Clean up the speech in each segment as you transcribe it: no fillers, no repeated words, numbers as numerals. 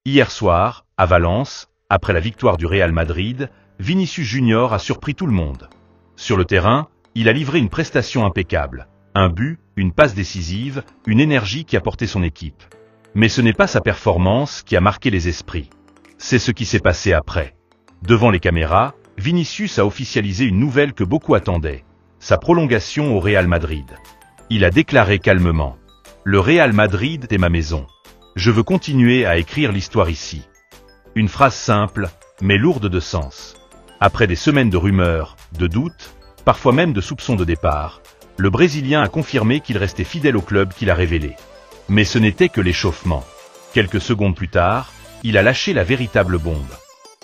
Hier soir, à Valence, après la victoire du Real Madrid, Vinicius Junior a surpris tout le monde. Sur le terrain, il a livré une prestation impeccable. Un but, une passe décisive, une énergie qui a porté son équipe. Mais ce n'est pas sa performance qui a marqué les esprits. C'est ce qui s'est passé après. Devant les caméras, Vinicius a officialisé une nouvelle que beaucoup attendaient. Sa prolongation au Real Madrid. Il a déclaré calmement. Le Real Madrid est ma maison. Je veux continuer à écrire l'histoire ici. Une phrase simple, mais lourde de sens. Après des semaines de rumeurs, de doutes, parfois même de soupçons de départ, le Brésilien a confirmé qu'il restait fidèle au club qu'il a révélé. Mais ce n'était que l'échauffement. Quelques secondes plus tard, il a lâché la véritable bombe.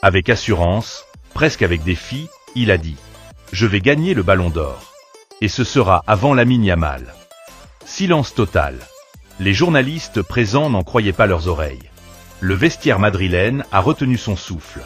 Avec assurance, presque avec défi, il a dit « Je vais gagner le Ballon d'Or. Et ce sera avant Lamine Yamal ». Silence total. Les journalistes présents n'en croyaient pas leurs oreilles. Le vestiaire madrilène a retenu son souffle.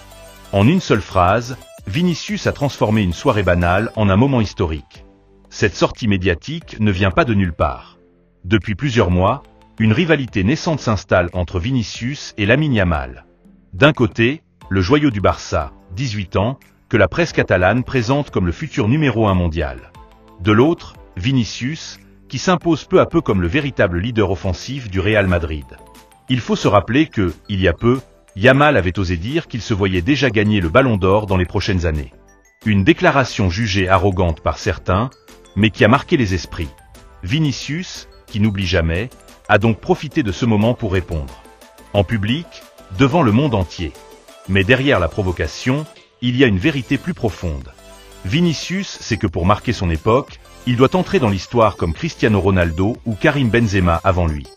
En une seule phrase, Vinicius a transformé une soirée banale en un moment historique. Cette sortie médiatique ne vient pas de nulle part. Depuis plusieurs mois, une rivalité naissante s'installe entre Vinicius et Lamine Yamal. D'un côté, le joyau du Barça, 18 ans, que la presse catalane présente comme le futur numéro 1 mondial. De l'autre, Vinicius, qui s'impose peu à peu comme le véritable leader offensif du Real Madrid. Il faut se rappeler que, il y a peu, Yamal avait osé dire qu'il se voyait déjà gagner le Ballon d'Or dans les prochaines années. Une déclaration jugée arrogante par certains, mais qui a marqué les esprits. Vinicius, qui n'oublie jamais, a donc profité de ce moment pour répondre. En public, devant le monde entier. Mais derrière la provocation, il y a une vérité plus profonde. Vinicius sait que pour marquer son époque, il doit entrer dans l'histoire comme Cristiano Ronaldo ou Karim Benzema avant lui.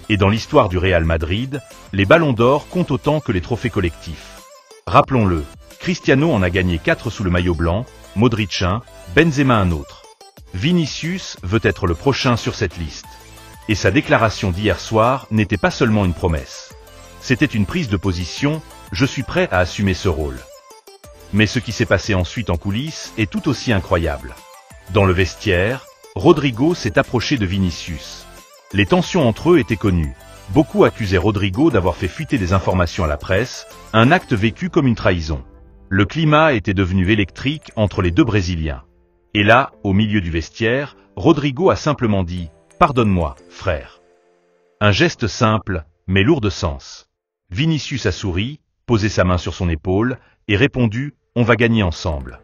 Et dans l'histoire du Real Madrid, les ballons d'or comptent autant que les trophées collectifs. Rappelons-le, Cristiano en a gagné 4 sous le maillot blanc, Modric un, Benzema un autre. Vinicius veut être le prochain sur cette liste. Et sa déclaration d'hier soir n'était pas seulement une promesse. C'était une prise de position, je suis prêt à assumer ce rôle. Mais ce qui s'est passé ensuite en coulisses est tout aussi incroyable. Dans le vestiaire, Rodrigo s'est approché de Vinicius. Les tensions entre eux étaient connues. Beaucoup accusaient Rodrigo d'avoir fait fuiter des informations à la presse, un acte vécu comme une trahison. Le climat était devenu électrique entre les deux Brésiliens. Et là, au milieu du vestiaire, Rodrigo a simplement dit « Pardonne-moi, frère ». Un geste simple, mais lourd de sens. Vinicius a souri, posé sa main sur son épaule, et répondu « On va gagner ensemble ».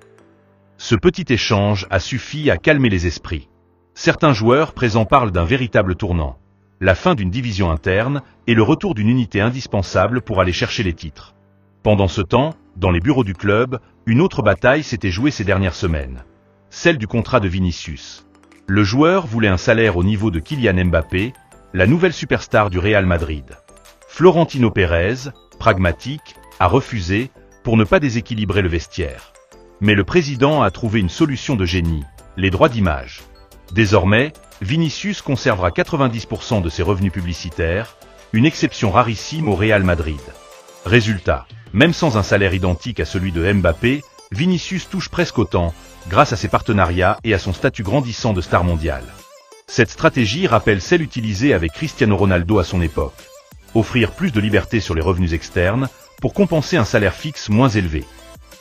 Ce petit échange a suffi à calmer les esprits. Certains joueurs présents parlent d'un véritable tournant, la fin d'une division interne et le retour d'une unité indispensable pour aller chercher les titres. Pendant ce temps, dans les bureaux du club, une autre bataille s'était jouée ces dernières semaines. Celle du contrat de Vinicius. Le joueur voulait un salaire au niveau de Kylian Mbappé, la nouvelle superstar du Real Madrid. Florentino Pérez, pragmatique, a refusé pour ne pas déséquilibrer le vestiaire. Mais le président a trouvé une solution de génie, les droits d'image. Désormais, Vinicius conservera 90% de ses revenus publicitaires, une exception rarissime au Real Madrid. Résultat, même sans un salaire identique à celui de Mbappé, Vinicius touche presque autant, grâce à ses partenariats et à son statut grandissant de star mondiale. Cette stratégie rappelle celle utilisée avec Cristiano Ronaldo à son époque. Offrir plus de liberté sur les revenus externes, pour compenser un salaire fixe moins élevé.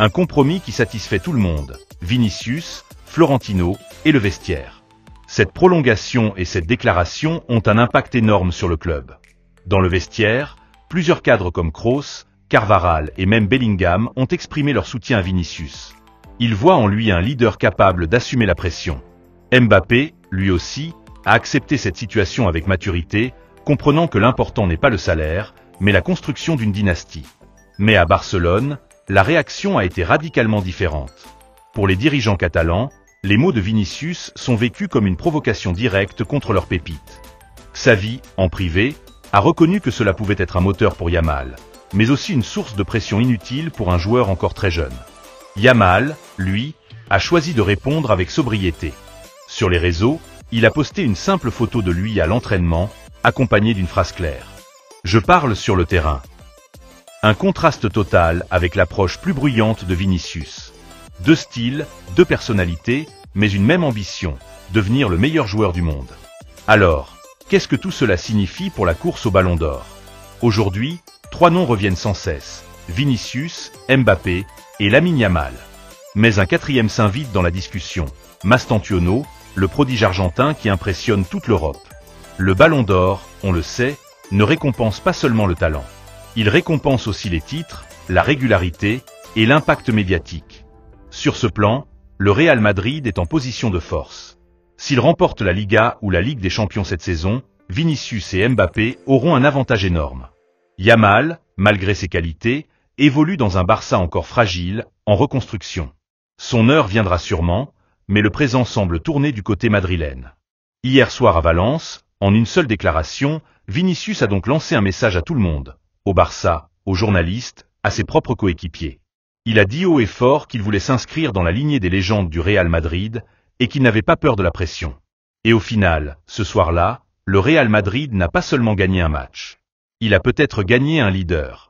Un compromis qui satisfait tout le monde, Vinicius, Florentino et le vestiaire. Cette prolongation et cette déclaration ont un impact énorme sur le club. Dans le vestiaire, plusieurs cadres comme Kroos, Carvajal et même Bellingham ont exprimé leur soutien à Vinicius. Ils voient en lui un leader capable d'assumer la pression. Mbappé, lui aussi, a accepté cette situation avec maturité, comprenant que l'important n'est pas le salaire, mais la construction d'une dynastie. Mais à Barcelone, la réaction a été radicalement différente. Pour les dirigeants catalans, les mots de Vinicius sont vécus comme une provocation directe contre leur pépite. Xavi, en privé, a reconnu que cela pouvait être un moteur pour Yamal, mais aussi une source de pression inutile pour un joueur encore très jeune. Yamal, lui, a choisi de répondre avec sobriété. Sur les réseaux, il a posté une simple photo de lui à l'entraînement, accompagnée d'une phrase claire. « Je parle sur le terrain ». Un contraste total avec l'approche plus bruyante de Vinicius. Deux styles, deux personnalités, mais une même ambition, devenir le meilleur joueur du monde. Alors, qu'est-ce que tout cela signifie pour la course au Ballon d'Or ? Aujourd'hui, 3 noms reviennent sans cesse, Vinicius, Mbappé et Lamine Yamal. Mais un quatrième s'invite dans la discussion, Mastantuono, le prodige argentin qui impressionne toute l'Europe. Le Ballon d'Or, on le sait, ne récompense pas seulement le talent. Il récompense aussi les titres, la régularité et l'impact médiatique. Sur ce plan, le Real Madrid est en position de force. S'il remporte la Liga ou la Ligue des Champions cette saison, Vinicius et Mbappé auront un avantage énorme. Yamal, malgré ses qualités, évolue dans un Barça encore fragile, en reconstruction. Son heure viendra sûrement, mais le présent semble tourner du côté madrilène. Hier soir à Valence, en une seule déclaration, Vinicius a donc lancé un message à tout le monde, au Barça, aux journalistes, à ses propres coéquipiers. Il a dit haut et fort qu'il voulait s'inscrire dans la lignée des légendes du Real Madrid et qu'il n'avait pas peur de la pression. Et au final, ce soir-là, le Real Madrid n'a pas seulement gagné un match. Il a peut-être gagné un leader.